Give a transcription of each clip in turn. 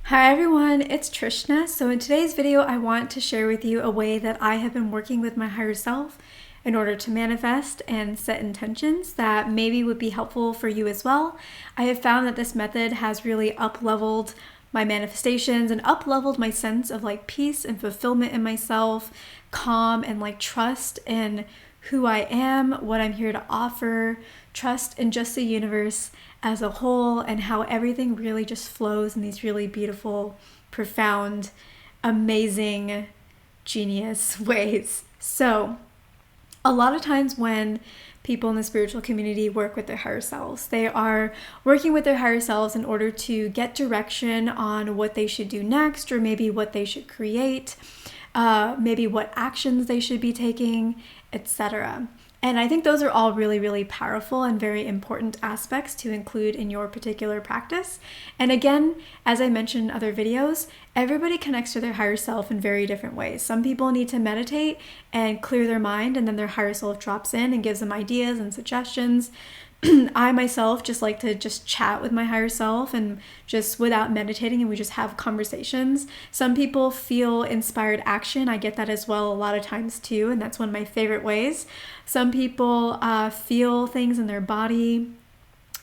Hi everyone, it's Trishna. So in today's video, I want to share with you a way that I have been working with my higher self in order to manifest and set intentions that maybe would be helpful for you as well. I have found that this method has really up-leveled my manifestations and up-leveled my sense of peace and fulfillment in myself, calm and trust in who I am, what I'm here to offer, trust in just the universe as a whole, and how everything really just flows in these really beautiful, profound, amazing, genius ways. So a lot of times when people in the spiritual community work with their higher selves, they are working with their higher selves in order to get direction on what they should do next, or maybe what they should create, maybe what actions they should be taking, etc. And I think those are all really, really powerful and very important aspects to include in your particular practice. And again, as I mentioned in other videos, everybody connects to their higher self in very different ways. Some people need to meditate and clear their mind, and then their higher self drops in and gives them ideas and suggestions. I myself just like to chat with my higher self and just without meditating, and we just have conversations. Some people feel inspired action. I get that as well a lot of times too, and that's one of my favorite ways. Some people feel things in their body.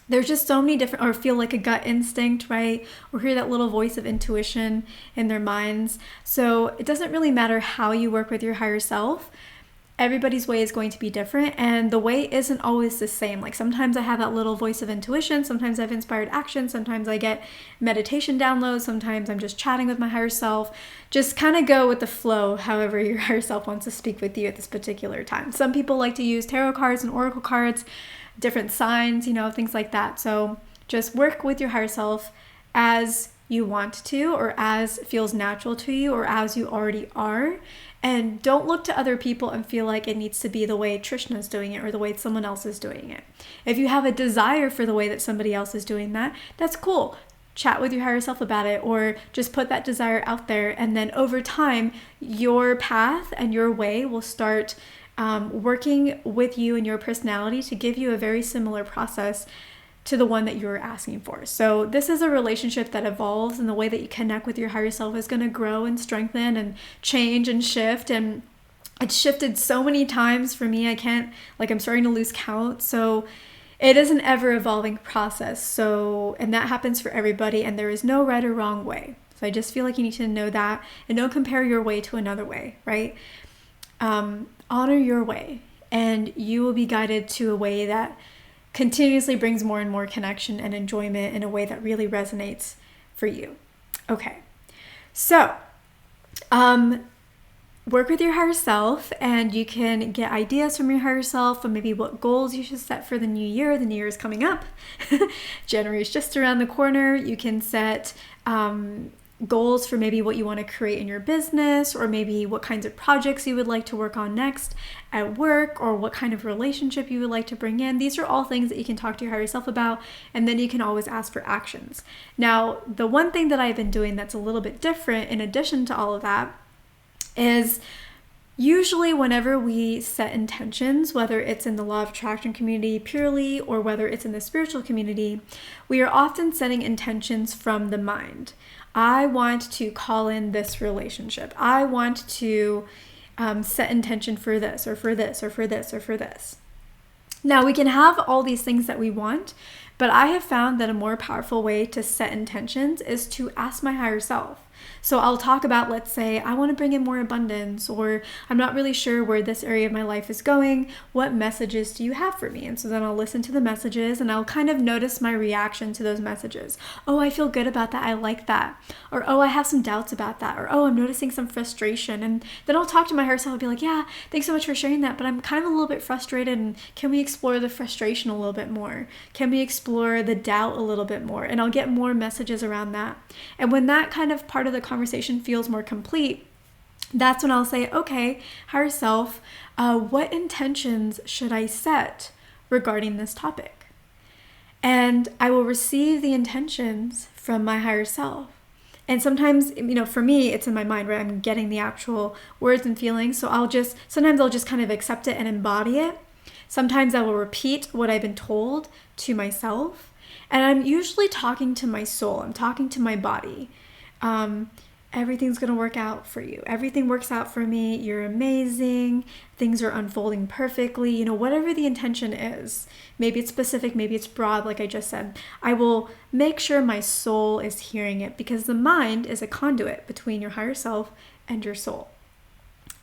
There's just so many different, or feel like a gut instinct, right? Or hear that little voice of intuition in their minds. So it doesn't really matter how you work with your higher self. Everybody's way is going to be different, and the way isn't always the same. Sometimes I have that little voice of intuition, sometimes I have inspired action, sometimes I get meditation downloads, sometimes I'm just chatting with my higher self. Just kind of go with the flow, however your higher self wants to speak with you at this particular time. Some people like to use tarot cards and oracle cards, different signs, things like that. So just work with your higher self as you want to, or as feels natural to you, or as you already are. And don't look to other people and feel like it needs to be the way Trishna is doing it or the way someone else is doing it. If you have a desire for the way that somebody else is doing that, that's cool. Chat with your higher self about it, or just put that desire out there. And then over time, your path and your way will start working with you and your personality to give you a very similar process to the one that you're asking for. So this is a relationship that evolves, and the way that you connect with your higher self is going to grow and strengthen and change and shift. And it's shifted so many times for me. I'm starting to lose count. So it is an ever evolving process. So, and that happens for everybody, and there is no right or wrong way. So I just feel like you need to know that, and don't compare your way to another way, right? Honor your way, and you will be guided to a way that continuously brings more and more connection and enjoyment in a way that really resonates for you. Okay, so work with your higher self, and you can get ideas from your higher self on maybe what goals you should set for the new year. The new year is coming up. January is just around the corner. You can set goals for maybe what you want to create in your business, or maybe what kinds of projects you would like to work on next at work, or what kind of relationship you would like to bring in. These are all things that you can talk to your higher self about, and then you can always ask for actions. Now, the one thing that I've been doing that's a little bit different in addition to all of that is usually whenever we set intentions, whether it's in the law of attraction community purely, or whether it's in the spiritual community, we are often setting intentions from the mind. I want to call in this relationship. I want to set intention for this, or for this, or for this, or for this. Now, we can have all these things that we want, but I have found that a more powerful way to set intentions is to ask my higher self. So I'll talk about, let's say, I want to bring in more abundance, or I'm not really sure where this area of my life is going. What messages do you have for me? And so then I'll listen to the messages, and I'll kind of notice my reaction to those messages. Oh, I feel good about that. I like that. Or, oh, I have some doubts about that. Or, oh, I'm noticing some frustration. And then I'll talk to my higher self and be like, yeah, thanks so much for sharing that, but I'm kind of a little bit frustrated, and can we explore the frustration a little bit more? Can we explore the doubt a little bit more? And I'll get more messages around that. And when that kind of part of the conversation feels more complete, that's when I'll say, okay, higher self, what intentions should I set regarding this topic? And I will receive the intentions from my higher self. And sometimes, for me, it's in my mind, right? I'm getting the actual words and feelings. So sometimes I'll just kind of accept it and embody it. Sometimes I will repeat what I've been told to myself. And I'm usually talking to my soul. I'm talking to my body. Everything's going to work out for you. Everything works out for me. You're amazing. Things are unfolding perfectly. You know, whatever the intention is, maybe it's specific, maybe it's broad, like I just said, I will make sure my soul is hearing it, because the mind is a conduit between your higher self and your soul.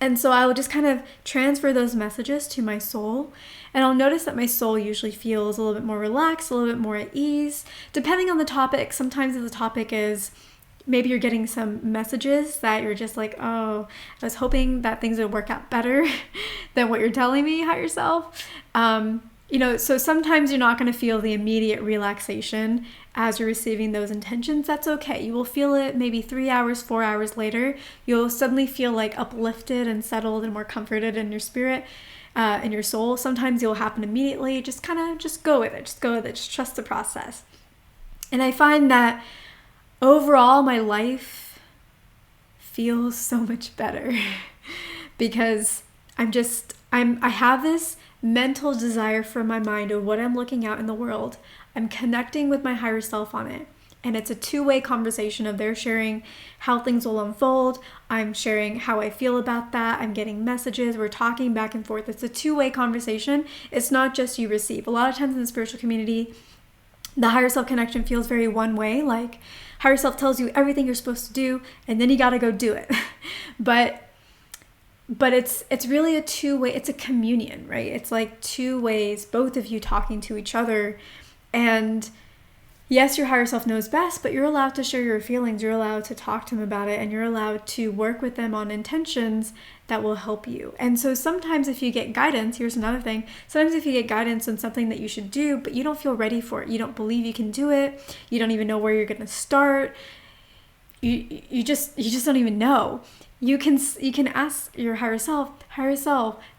And so I will just kind of transfer those messages to my soul, and I'll notice that my soul usually feels a little bit more relaxed, a little bit more at ease, depending on the topic. Sometimes if the topic is, maybe you're getting some messages that you're just like, oh, I was hoping that things would work out better than what you're telling me, higher self. You know, so sometimes you're not going to feel the immediate relaxation as you're receiving those intentions. That's okay. You will feel it maybe 3 hours, 4 hours later. You'll suddenly feel like uplifted and settled and more comforted in your spirit, in your soul. Sometimes it will happen immediately. Just kind of just go with it. Just go with it. Just trust the process. And I find that overall, my life feels so much better because I have this mental desire from my mind of what I'm looking out in the world. I'm connecting with my higher self on it. And it's a two-way conversation of they're sharing how things will unfold. I'm sharing how I feel about that. I'm getting messages. We're talking back and forth. It's a two-way conversation. It's not just you receive. A lot of times in the spiritual community, the higher self connection feels very one way. Like higher self tells you everything you're supposed to do, and then you got to go do it. But it's really a two-way, it's a communion, right? It's like two ways, both of you talking to each other. And yes, your higher self knows best, but you're allowed to share your feelings. You're allowed to talk to them about it, and you're allowed to work with them on intentions that will help you. And so sometimes if you get guidance, here's another thing. Sometimes if you get guidance on something that you should do, but you don't feel ready for it, you don't believe you can do it, you don't even know where you're going to start, you just don't even know. You can ask your higher self,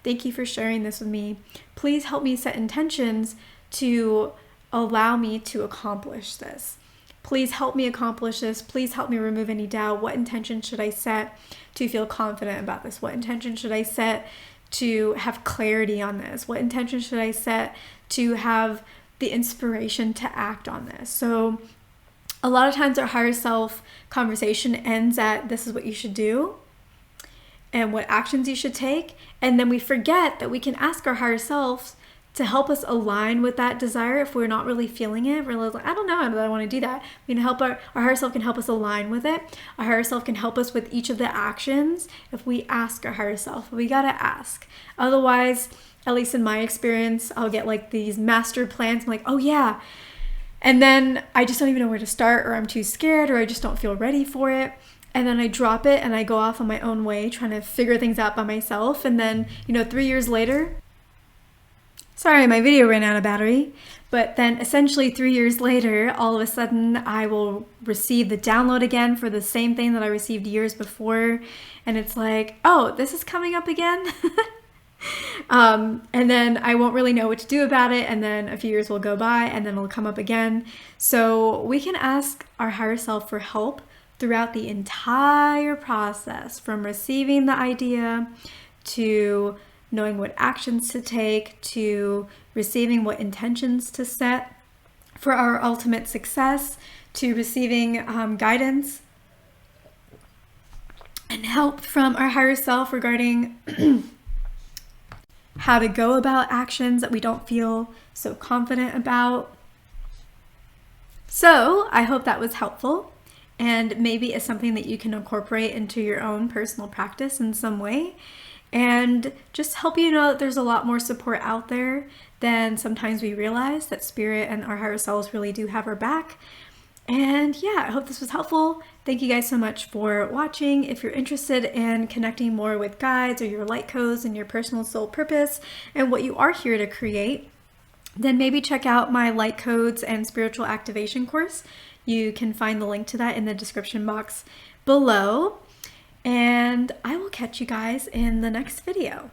thank you for sharing this with me. Please help me set intentions to allow me to accomplish this. Please help me accomplish this. Please help me remove any doubt. What intention should I set to feel confident about this? What intention should I set to have clarity on this? What intention should I set to have the inspiration to act on this? So a lot of times our higher self conversation ends at this is what you should do and what actions you should take. And then we forget that we can ask our higher selves to help us align with that desire if we're not really feeling it. We're like, I don't know, I want to do that. We can help our higher self can help us align with it. Our higher self can help us with each of the actions if we ask our higher self. We got to ask. Otherwise, at least in my experience, I'll get like these master plans. I'm like, oh yeah. And then I just don't even know where to start, or I'm too scared, or I just don't feel ready for it. And then I drop it and I go off on my own way trying to figure things out by myself. And then, 3 years later, sorry, my video ran out of battery. But then essentially 3 years later, all of a sudden I will receive the download again for the same thing that I received years before. And it's like, oh, this is coming up again. And then I won't really know what to do about it. And then a few years will go by and then it'll come up again. So we can ask our higher self for help throughout the entire process, from receiving the idea to knowing what actions to take, to receiving what intentions to set for our ultimate success, to receiving guidance and help from our higher self regarding how to go about actions that we don't feel so confident about. So I hope that was helpful, and maybe it's something that you can incorporate into your own personal practice in some way. And just help you know that there's a lot more support out there than sometimes we realize, that spirit and our higher selves really do have our back. And yeah, I hope this was helpful. Thank you guys so much for watching. If you're interested in connecting more with guides or your light codes and your personal soul purpose and what you are here to create, then maybe check out my light codes and spiritual activation course. You can find the link to that in the description box below. And I will catch you guys in the next video.